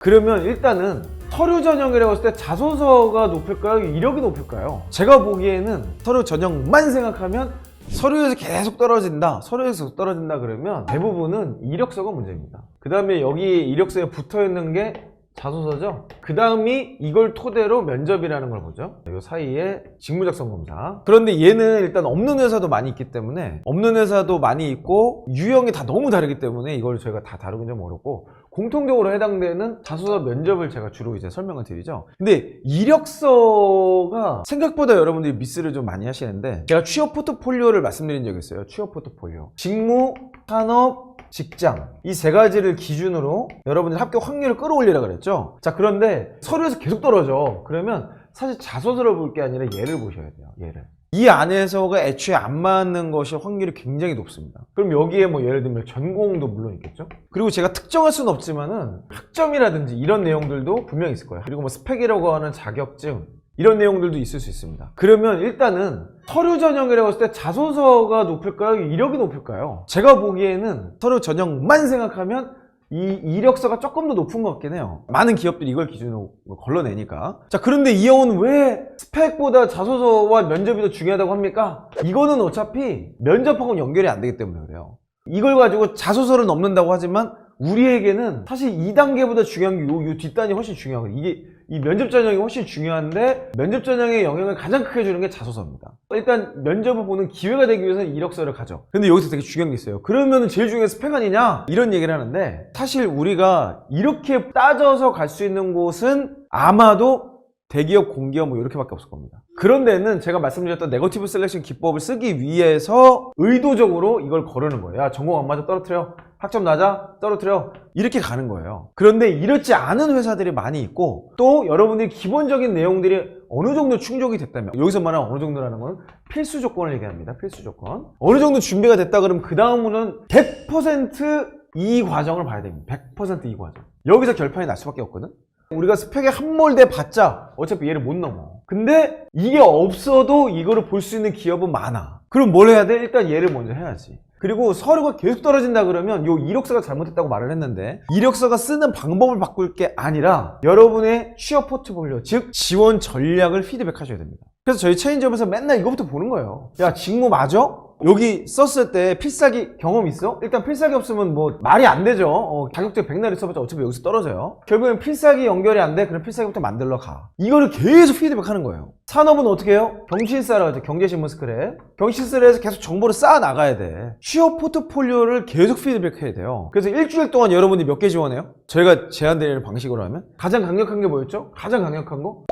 그러면 일단은 서류 전형이라고 했을 때 자소서가 높을까요? 이력이 높을까요? 제가 보기에는 서류 전형만 생각하면 서류에서 계속 떨어진다, 서류에서 떨어진다 그러면 대부분은 이력서가 문제입니다. 그 다음에 여기 이력서에 붙어 있는 게 자소서죠. 그 다음이 이걸 토대로 면접이라는 걸 보죠. 이 사이에 직무작성검사. 그런데 얘는 일단 없는 회사도 많이 있기 때문에, 없는 회사도 많이 있고 유형이 다 너무 다르기 때문에 이걸 저희가 다 다루긴 좀 어렵고, 공통적으로 해당되는 자소서 면접을 제가 주로 이제 설명을 드리죠. 근데 이력서가 생각보다 여러분들이 미스를 좀 많이 하시는데, 제가 취업 포트폴리오를 말씀드린 적이 있어요. 취업 포트폴리오. 직무, 산업, 직장, 이 세 가지를 기준으로 여러분들 합격 확률을 끌어올리라 그랬죠. 자, 그런데 서류에서 계속 떨어져. 그러면 사실 자소서를 볼 게 아니라 얘를 보셔야 돼요. 얘를. 이 안에서가 애초에 안 맞는 것이 확률이 굉장히 높습니다. 그럼 여기에 뭐 예를 들면 전공도 물론 있겠죠. 그리고 제가 특정할 수는 없지만은 학점이라든지 이런 내용들도 분명히 있을 거예요. 그리고 뭐 스펙이라고 하는 자격증, 이런 내용들도 있을 수 있습니다. 그러면 일단은 서류 전형이라고 했을 때 자소서가 높을까요? 이력이 높을까요? 제가 보기에는 서류 전형만 생각하면 이 이력서가 조금 더 높은 것 같긴 해요. 많은 기업들이 이걸 기준으로 걸러내니까. 자, 그런데 이 형은 왜 스펙보다 자소서와 면접이 더 중요하다고 합니까? 이거는 어차피 면접하고는 연결이 안 되기 때문에 그래요. 이걸 가지고 자소서를 넘는다고 하지만 우리에게는 사실 2단계보다 중요한 게 요 뒷단이 훨씬 중요하거든요. 이게 이 면접 전형이 훨씬 중요한데, 면접 전형의 영향을 가장 크게 주는 게 자소서입니다. 일단 면접을 보는 기회가 되기 위해서는 이력서를 가져. 근데 여기서 되게 중요한 게 있어요. 그러면 제일 중요한 게 스펙 아니냐? 이런 얘기를 하는데, 사실 우리가 이렇게 따져서 갈 수 있는 곳은 아마도 대기업, 공기업 뭐 이렇게밖에 없을 겁니다. 그런 데는 제가 말씀드렸던 네거티브 셀렉션 기법을 쓰기 위해서 의도적으로 이걸 거르는 거예요. 야, 전공 안 맞아, 떨어뜨려. 학점 낮아, 떨어뜨려. 이렇게 가는 거예요. 그런데 이렇지 않은 회사들이 많이 있고, 또 여러분들이 기본적인 내용들이 어느 정도 충족이 됐다면, 여기서 말하는 어느 정도라는 건 필수 조건을 얘기합니다. 필수 조건. 어느 정도 준비가 됐다 그러면 그 다음은 100% 이 과정을 봐야 됩니다. 100% 이 과정. 여기서 결판이 날 수밖에 없거든. 우리가 스펙에 함몰돼 봤자 어차피 얘를 못 넘어. 근데 이게 없어도 이거를 볼 수 있는 기업은 많아. 그럼 뭘 해야 돼? 일단 얘를 먼저 해야지. 그리고 서류가 계속 떨어진다 그러면 요 이력서가 잘못됐다고 말을 했는데, 이력서가 쓰는 방법을 바꿀 게 아니라 여러분의 취업 포트폴리오, 즉 지원 전략을 피드백 하셔야 됩니다. 그래서 저희 체인지업에서 맨날 이거부터 보는 거예요. 야, 직무 맞아? 여기 썼을 때 필살기 경험 있어? 일단 필살기 없으면 뭐 말이 안 되죠. 자격증 100날 있어봤자 어차피 여기서 떨어져요. 결국엔 필살기 연결이 안 돼? 그럼 필살기부터 만들러 가. 이거를 계속 피드백하는 거예요. 산업은 어떻게 해요? 경신사라고 하죠. 경제신문 스크랩. 경신스랩에서 계속 정보를 쌓아 나가야 돼. 취업 포트폴리오를 계속 피드백해야 돼요. 그래서 일주일 동안 여러분이 몇 개 지원해요? 저희가 제안드리는 방식으로 하면 가장 강력한 게 뭐였죠? 가장 강력한 거?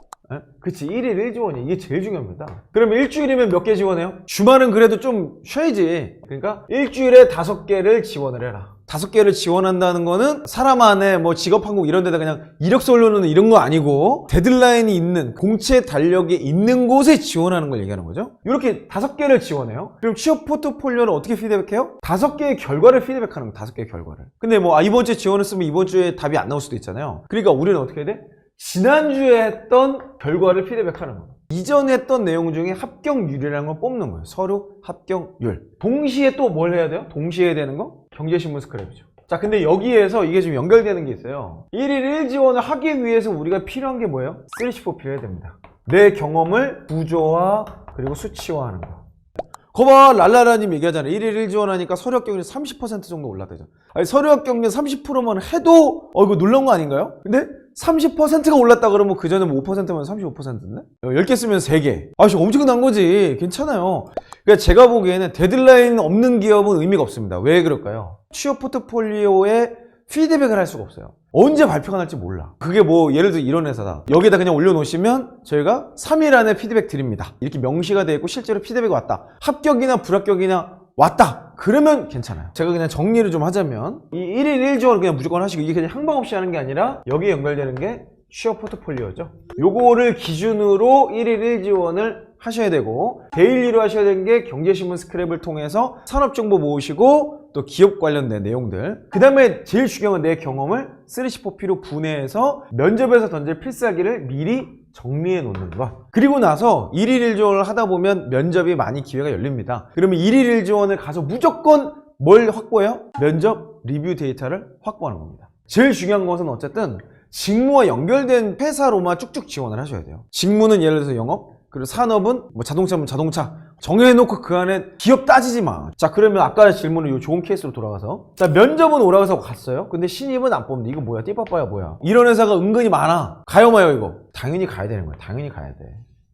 그치, 1일 1지원이 이게 제일 중요합니다. 그럼 일주일이면 몇 개 지원해요? 주말은 그래도 좀 쉬어야지. 그러니까 일주일에 5개를 지원을 해라. 5개를 지원한다는 거는 사람안에 뭐 직업한국 이런 데다 그냥 이력서 올려놓는 이런 거 아니고, 데드라인이 있는, 공채 달력이 있는 곳에 지원하는 걸 얘기하는 거죠. 이렇게 5개를 지원해요. 그럼 취업 포트폴리오는 어떻게 피드백해요? 5개의 결과를 피드백하는 거예요. 5개의 결과를. 근데 뭐 이번 주에 지원했으면 이번 주에 답이 안 나올 수도 있잖아요. 그러니까 우리는 어떻게 해야 돼? 지난주에 했던 결과를 피드백하는 거예요. 이전에 했던 내용 중에 합격률이라는 걸 뽑는 거예요. 서류 합격률. 동시에 또 뭘 해야 돼요? 동시에 해야 되는 거? 경제신문 스크랩이죠. 자, 근데 여기에서 이게 좀 연결되는 게 있어요. 1일 1지원을 하기 위해서 우리가 필요한 게 뭐예요? 3C4 필요해야 됩니다. 내 경험을 구조화 그리고 수치화하는 거. 거봐, 랄라라님 얘기하잖아요. 1일 1지원 하니까 서류 합격률이 30% 정도 올랐대죠. 아니, 서류 합격률 30%만 해도 이거 놀라운 거 아닌가요? 근데 30%가 올랐다 그러면 그 전에 뭐 5%면 35%인데? 10개 쓰면 3개. 엄청난 거지. 괜찮아요. 그러니까 제가 보기에는 데드라인 없는 기업은 의미가 없습니다. 왜 그럴까요? 취업 포트폴리오에 피드백을 할 수가 없어요. 언제 발표가 날지 몰라. 그게 뭐 예를 들어 이런 회사다. 여기다 그냥 올려놓으시면 저희가 3일 안에 피드백 드립니다. 이렇게 명시가 되어 있고 실제로 피드백이 왔다. 합격이나 불합격이나 왔다. 그러면 괜찮아요. 제가 그냥 정리를 좀 하자면, 이 1일 1지원을 그냥 무조건 하시고, 이게 그냥 항방 없이 하는 게 아니라 여기에 연결되는 게 취업 포트폴리오죠. 요거를 기준으로 1일 1지원을 하셔야 되고, 데일리로 하셔야 되는 게 경제신문 스크랩을 통해서 산업정보 모으시고, 또 기업 관련된 내용들. 그 다음에 제일 중요한 건 내 경험을 3C4P로 분해해서 면접에서 던질 필살기를 미리 정리해 놓는 것. 그리고 나서 1일 1지원을 하다 보면 면접이 많이 기회가 열립니다. 그러면 1일 1지원을 가서 무조건 뭘 확보해요? 면접 리뷰 데이터를 확보하는 겁니다. 제일 중요한 것은 어쨌든 직무와 연결된 회사로만 쭉쭉 지원을 하셔야 돼요. 직무는 예를 들어서 영업, 그리고 산업은 뭐 자동차면 자동차 정해놓고 그 안에 기업 따지지 마. 자, 그러면 아까 질문은 요 좋은 케이스로 돌아가서, 자, 면접은 오라고 해서 갔어요. 근데 신입은 안 뽑는데 이거 뭐야, 띠빠빠야 뭐야. 이런 회사가 은근히 많아. 가요 마요 이거. 당연히 가야 되는 거야. 당연히 가야 돼.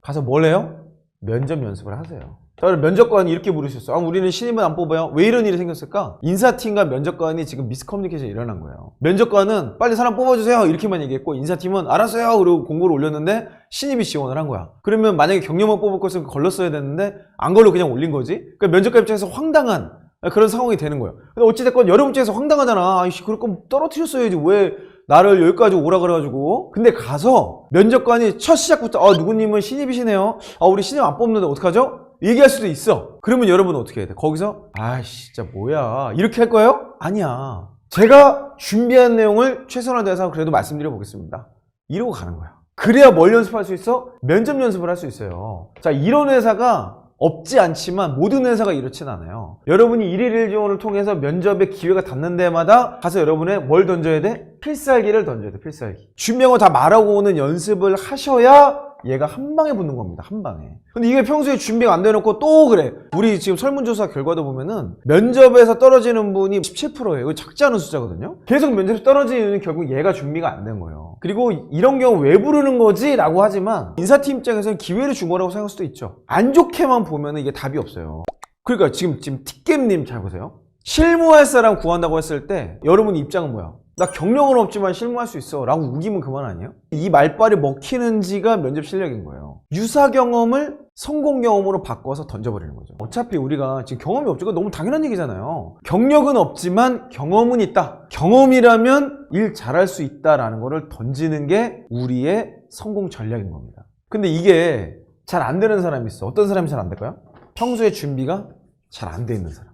가서 뭘 해요? 면접 연습을 하세요. 자, 면접관이 이렇게 물으셨어요. 아, 우리는 신입은 안 뽑아요. 왜 이런 일이 생겼을까? 인사팀과 면접관이 지금 미스커뮤니케이션이 일어난 거예요. 면접관은 빨리 사람 뽑아주세요 이렇게만 얘기했고, 인사팀은 알았어요 그리고 공고를 올렸는데 신입이 지원을 한 거야. 그러면 만약에 경력만 뽑을 것을 걸렀어야 되는데 안 걸로 그냥 올린 거지. 그러니까 면접관 입장에서 황당한 그런 상황이 되는 거예요. 근데 어찌됐건 여러분 입장에서 황당하잖아. 아이씨, 그럴 거면 떨어뜨렸어야지 왜 나를 여기까지 오라 그래가지고. 근데 가서 면접관이 첫 시작부터 누구님은 신입이시네요. 우리 신입 안 뽑는데 어떡하죠? 얘기할 수도 있어. 그러면 여러분은 어떻게 해야 돼? 거기서 아이씨 진짜 뭐야 이렇게 할 거예요? 아니야. 제가 준비한 내용을 최선을 다해서 그래도 말씀드려 보겠습니다. 이러고 가는 거야. 그래야 뭘 연습할 수 있어? 면접 연습을 할 수 있어요. 자, 이런 회사가 없지 않지만 모든 회사가 이렇진 않아요. 여러분이 1일 1지원을 통해서 면접의 기회가 닿는 데마다 가서 여러분의 뭘 던져야 돼? 필살기를 던져야 돼. 필살기. 준비한 거 다 말하고 오는 연습을 하셔야 얘가 한 방에 붙는 겁니다. 한 방에. 근데 이게 평소에 준비가 안 돼놓고 또 그래. 우리 지금 설문조사 결과도 보면은 면접에서 떨어지는 분이 17%예요. 이거 작지 않은 숫자거든요. 계속 면접에서 떨어지는 결국 얘가 준비가 안 된 거예요. 그리고 이런 경우 왜 부르는 거지? 라고 하지만 인사팀 입장에서는 기회를 준 거라고 생각할 수도 있죠. 안 좋게만 보면은 이게 답이 없어요. 그러니까 지금 틱겜님 잘 보세요. 실무할 사람 구한다고 했을 때 여러분 입장은 뭐야? 나 경력은 없지만 실무할 수 있어 라고 우기면 그만 아니에요? 이 말빨이 먹히는지가 면접 실력인 거예요. 유사 경험을 성공 경험으로 바꿔서 던져버리는 거죠. 어차피 우리가 지금 경험이 없죠. 너무 당연한 얘기잖아요. 경력은 없지만 경험은 있다. 경험이라면 일 잘할 수 있다라는 거를 던지는 게 우리의 성공 전략인 겁니다. 근데 이게 잘 안 되는 사람이 있어. 어떤 사람이 잘 안 될까요? 평소에 준비가 잘 안 돼 있는 사람.